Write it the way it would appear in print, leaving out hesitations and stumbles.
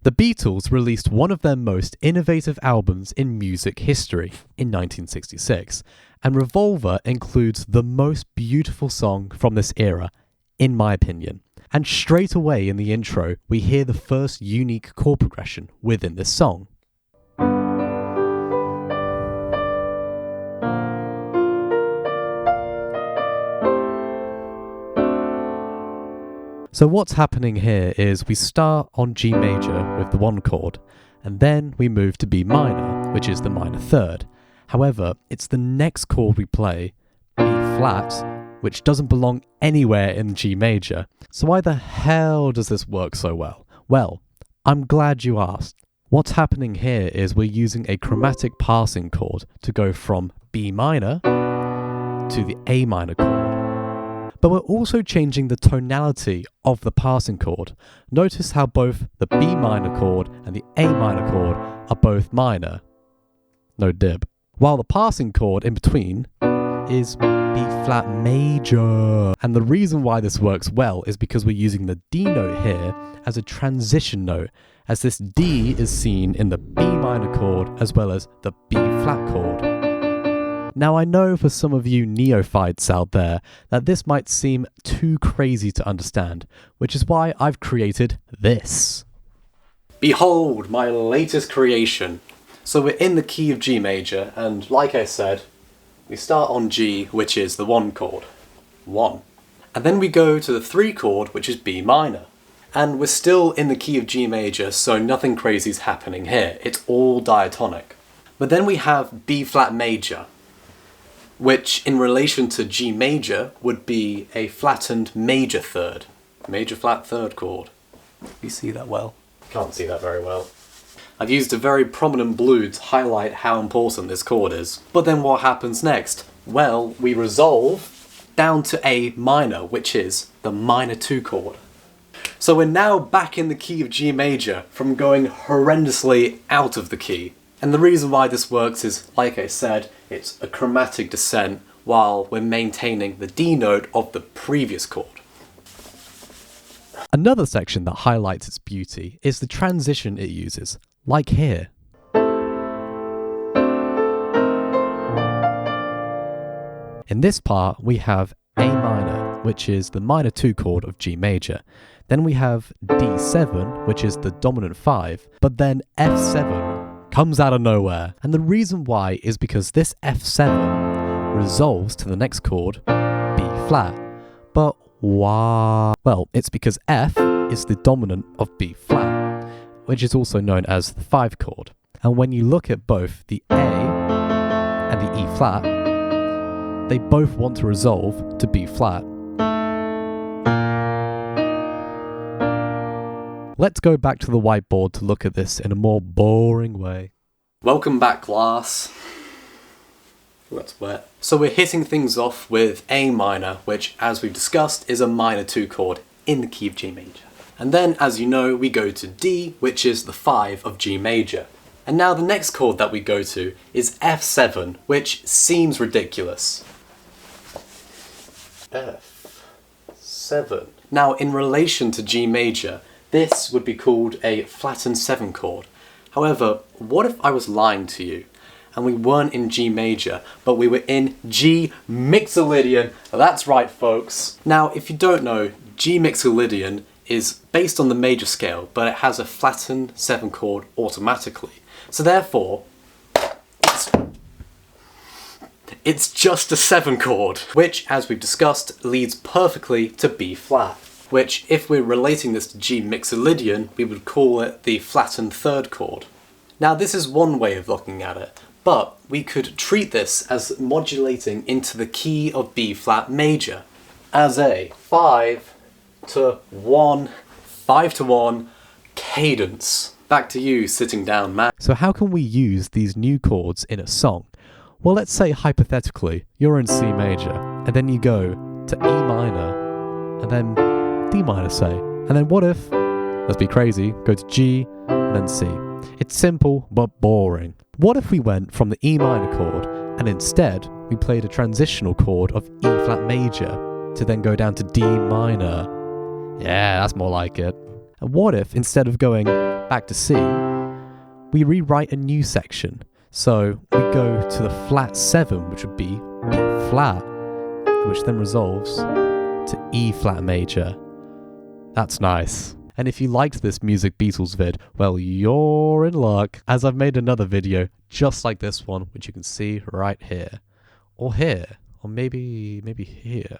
The Beatles released one of their most innovative albums in music history in 1966, and Revolver includes the most beautiful song from this era, in my opinion. And straight away in the intro, we hear the first unique chord progression within this song. So what's happening here is we start on G major with the 1 chord, and then we move to B minor, which is the minor third. However, it's the next chord we play, B flat, which doesn't belong anywhere in G major. So why the hell does this work so well? Well, I'm glad you asked. What's happening here is we're using a chromatic passing chord to go from B minor to the A minor chord. But we're also changing the tonality of the passing chord. Notice how both the B minor chord and the A minor chord are both minor. No dib. While the passing chord in between is B flat major. And the reason why this works well is because we're using the D note here as a transition note, as this D is seen in the B minor chord as well as the B flat chord. Now I know for some of you neophytes out there that this might seem too crazy to understand, which is why I've created this. Behold my latest creation. So we're in the key of G major, and like I said, we start on G, which is the 1 chord. 1. And then we go to the 3 chord, which is B minor. And we're still in the key of G major, so nothing crazy is happening here. It's all diatonic. But then we have B flat major, which in relation to G major would be a flattened major third. Major flat third chord. You see that well? Can't see that very well. I've used a very prominent blue to highlight how important this chord is. But then what happens next? Well, we resolve down to A minor, which is the minor 2 chord. So we're now back in the key of G major from going horrendously out of the key. And the reason why this works is, like I said, it's a chromatic descent while we're maintaining the D note of the previous chord. Another section that highlights its beauty is the transition it uses, like here. In this part, we have A minor, which is the minor 2 chord of G major. Then we have D7, which is the dominant 5, but then F7 comes out of nowhere. And the reason why is because this F7 resolves to the next chord, B flat. But why? Well, it's because F is the dominant of B flat, which is also known as the 5 chord. And when you look at both the A and the E flat, they both want to resolve to B flat. Let's go back to the whiteboard to look at this in a more boring way. Welcome back, class. That's wet. So we're hitting things off with A minor, which, as we've discussed, is a minor 2 chord in the key of G major. And then, as you know, we go to D, which is the 5 of G major. And now the next chord that we go to is F7, which seems ridiculous. F7. Now, in relation to G major, this would be called a flattened 7 chord. However, what if I was lying to you and we weren't in G major, but we were in G mixolydian? That's right, folks. Now, if you don't know, G mixolydian is based on the major scale, but it has a flattened 7 chord automatically. So therefore, it's just a 7 chord, which, as we've discussed, leads perfectly to B flat, which, if we're relating this to G mixolydian, we would call it the flattened 3rd chord. Now, this is one way of looking at it, but we could treat this as modulating into the key of B flat major as a 5 to 1 cadence. Back to you sitting down, Matt. So how can we use these new chords in a song? Well, let's say hypothetically, you're in C major, and then you go to E minor, and then D minor, say. And then what if, let's be crazy, go to G, and then C. It's simple, but boring. What if we went from the E minor chord, and instead, we played a transitional chord of E flat major, to then go down to D minor? Yeah, that's more like it. And what if, instead of going back to C, we rewrite a new section. So we go to the flat 7, which would be B flat, which then resolves to E flat major. That's nice. And if you liked this Music Beatles vid, well, you're in luck, as I've made another video just like this one, which you can see right here. Or here. Or maybe here.